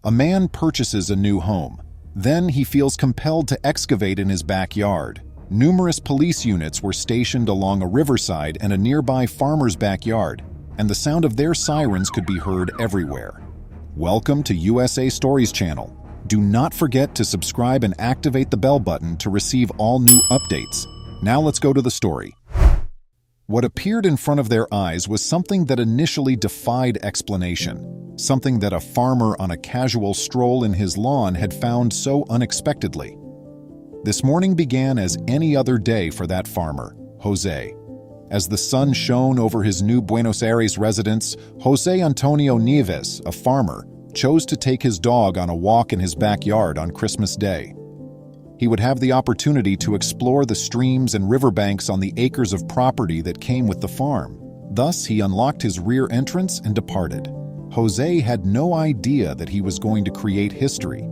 A man purchases a new home. Then he feels compelled to excavate in his backyard. Numerous police units were stationed along a riverside and a nearby farmer's backyard, and the sound of their sirens could be heard everywhere. Welcome to USA Stories channel. Do not forget to subscribe and activate the bell button to receive all new updates. Now let's go to the story. What appeared in front of their eyes was something that initially defied explanation, something that a farmer on a casual stroll in his lawn had found so unexpectedly. This morning began as any other day for that farmer, Jose. As the sun shone over his new Buenos Aires residence, Jose Antonio Nieves, a farmer, chose to take his dog on a walk in his backyard on Christmas Day. He would have the opportunity to explore the streams and riverbanks on the acres of property that came with the farm. Thus, he unlocked his rear entrance and departed. Jose had no idea that he was going to create history.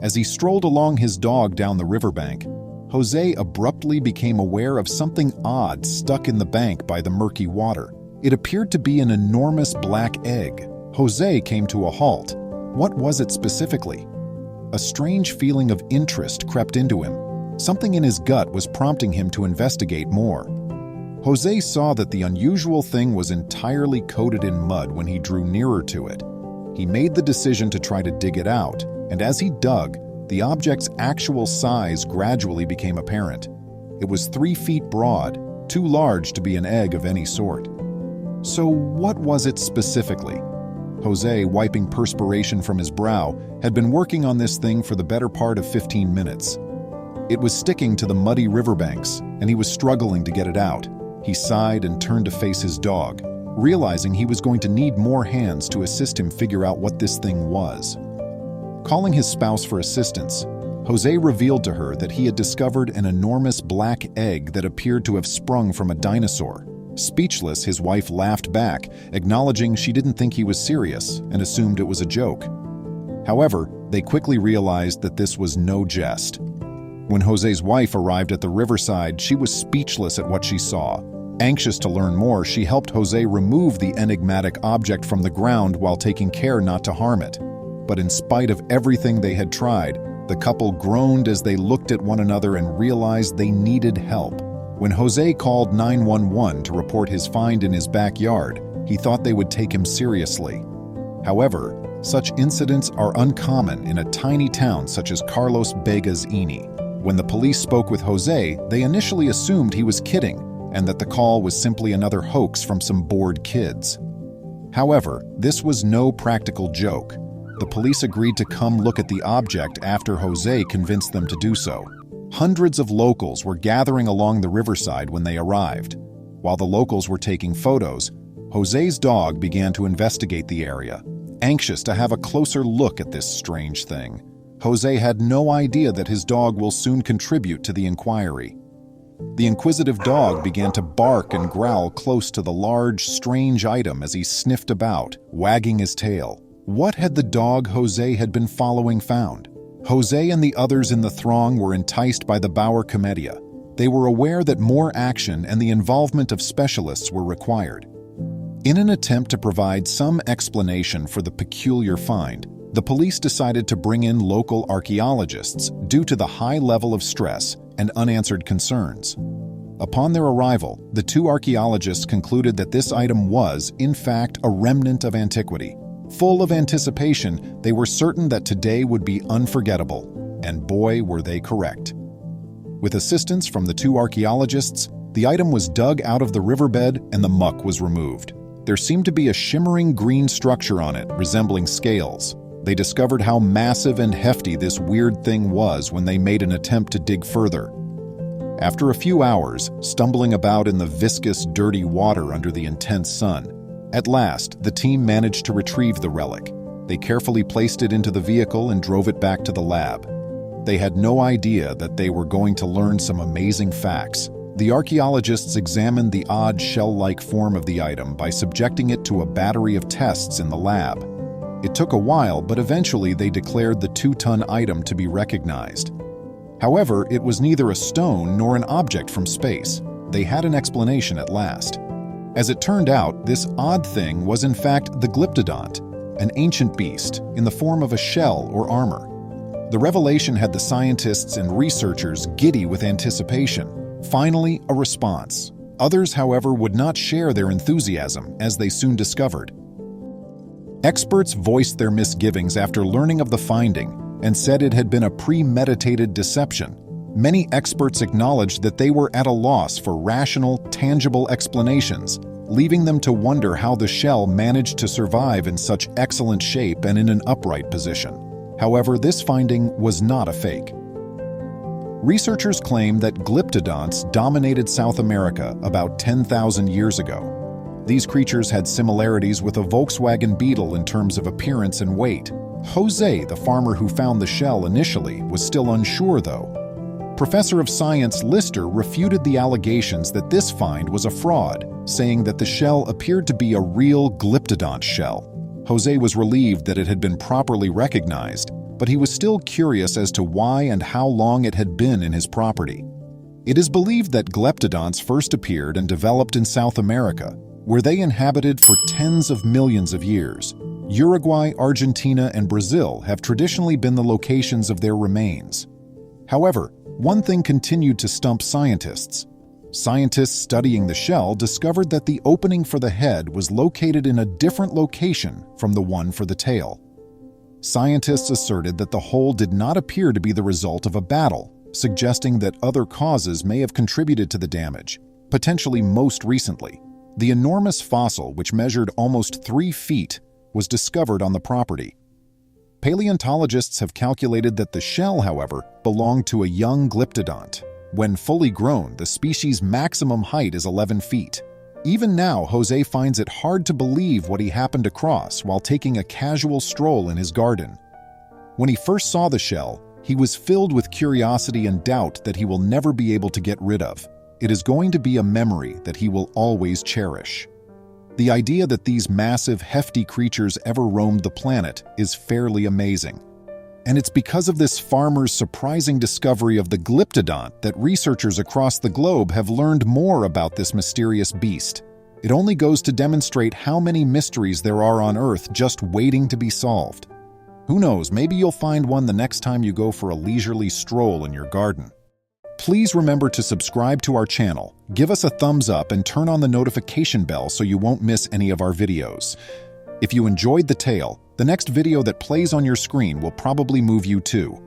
As he strolled along his dog down the riverbank, Jose abruptly became aware of something odd stuck in the bank by the murky water. It appeared to be an enormous black egg. Jose came to a halt. What was it specifically? A strange feeling of interest crept into him. Something in his gut was prompting him to investigate more. Jose saw that the unusual thing was entirely coated in mud when he drew nearer to it. He made the decision to try to dig it out, and as he dug, the object's actual size gradually became apparent. It was 3 feet broad, too large to be an egg of any sort. So what was it specifically? Jose, wiping perspiration from his brow, had been working on this thing for the better part of 15 minutes. It was sticking to the muddy riverbanks, and he was struggling to get it out. He sighed and turned to face his dog, realizing he was going to need more hands to assist him figure out what this thing was. Calling his spouse for assistance, Jose revealed to her that he had discovered an enormous black egg that appeared to have sprung from a dinosaur. Speechless, his wife laughed back, acknowledging she didn't think he was serious and assumed it was a joke. However, they quickly realized that this was no jest. When Jose's wife arrived at the riverside, she was speechless at what she saw. Anxious to learn more, she helped Jose remove the enigmatic object from the ground while taking care not to harm it. But in spite of everything they had tried, the couple groaned as they looked at one another and realized they needed help. When Jose called 911 to report his find in his backyard, he thought they would take him seriously. However, such incidents are uncommon in a tiny town such as Carlos Begas Eni. When the police spoke with Jose, they initially assumed he was kidding and that the call was simply another hoax from some bored kids. However, this was no practical joke. The police agreed to come look at the object after Jose convinced them to do so. Hundreds of locals were gathering along the riverside when they arrived. While the locals were taking photos, Jose's dog began to investigate the area, anxious to have a closer look at this strange thing. Jose had no idea that his dog will soon contribute to the inquiry. The inquisitive dog began to bark and growl close to the large, strange item as he sniffed about, wagging his tail. What had the dog Jose had been following found? Jose and the others in the throng were enticed by the Bauer Comedia. They were aware that more action and the involvement of specialists were required. In an attempt to provide some explanation for the peculiar find, the police decided to bring in local archaeologists due to the high level of stress and unanswered concerns. Upon their arrival, the 2 archaeologists concluded that this item was, in fact, a remnant of antiquity. Full of anticipation, they were certain that today would be unforgettable, and boy, were they correct. With assistance from the 2 archaeologists, the item was dug out of the riverbed and the muck was removed. There seemed to be a shimmering green structure on it, resembling scales. They discovered how massive and hefty this weird thing was when they made an attempt to dig further. After a few hours, stumbling about in the viscous, dirty water under the intense sun, at last, the team managed to retrieve the relic. They carefully placed it into the vehicle and drove it back to the lab. They had no idea that they were going to learn some amazing facts. The archaeologists examined the odd shell-like form of the item by subjecting it to a battery of tests in the lab. It took a while, but eventually they declared the 2-ton item to be recognized. However, it was neither a stone nor an object from space. They had an explanation at last. As it turned out, this odd thing was in fact the Glyptodont. an ancient beast, in the form of a shell or armor. The revelation had the scientists and researchers giddy with anticipation. Finally, a response. Others, however, would not share their enthusiasm, as they soon discovered. Experts voiced their misgivings after learning of the finding and said it had been a premeditated deception. Many experts acknowledged that they were at a loss for rational, tangible explanations, leaving them to wonder how the shell managed to survive in such excellent shape and in an upright position. However, this finding was not a fake. Researchers claim that glyptodonts dominated South America about 10,000 years ago. These creatures had similarities with a Volkswagen Beetle in terms of appearance and weight. Jose, the farmer who found the shell initially, was still unsure, though. Professor of Science Lister refuted the allegations that this find was a fraud, saying that the shell appeared to be a real glyptodont shell. Jose was relieved that it had been properly recognized, but he was still curious as to why and how long it had been in his property. It is believed that glyptodonts first appeared and developed in South America, where they inhabited for tens of millions of years. Uruguay, Argentina, and Brazil have traditionally been the locations of their remains. However, one thing continued to stump scientists. Scientists studying the shell discovered that the opening for the head was located in a different location from the one for the tail. Scientists asserted that the hole did not appear to be the result of a battle, suggesting that other causes may have contributed to the damage, potentially most recently. The enormous fossil, which measured almost 3 feet, was discovered on the property. Paleontologists have calculated that the shell, however, belonged to a young glyptodont. When fully grown, the species' maximum height is 11 feet. Even now, Jose finds it hard to believe what he happened across while taking a casual stroll in his garden. When he first saw the shell, he was filled with curiosity and doubt that he will never be able to get rid of. It is going to be a memory that he will always cherish. The idea that these massive, hefty creatures ever roamed the planet is fairly amazing. And it's because of this farmer's surprising discovery of the glyptodont that researchers across the globe have learned more about this mysterious beast. It only goes to demonstrate how many mysteries there are on Earth just waiting to be solved. Who knows, maybe you'll find one the next time you go for a leisurely stroll in your garden. Please remember to subscribe to our channel, give us a thumbs up, and turn on the notification bell so you won't miss any of our videos. If you enjoyed the tale, the next video that plays on your screen will probably move you too.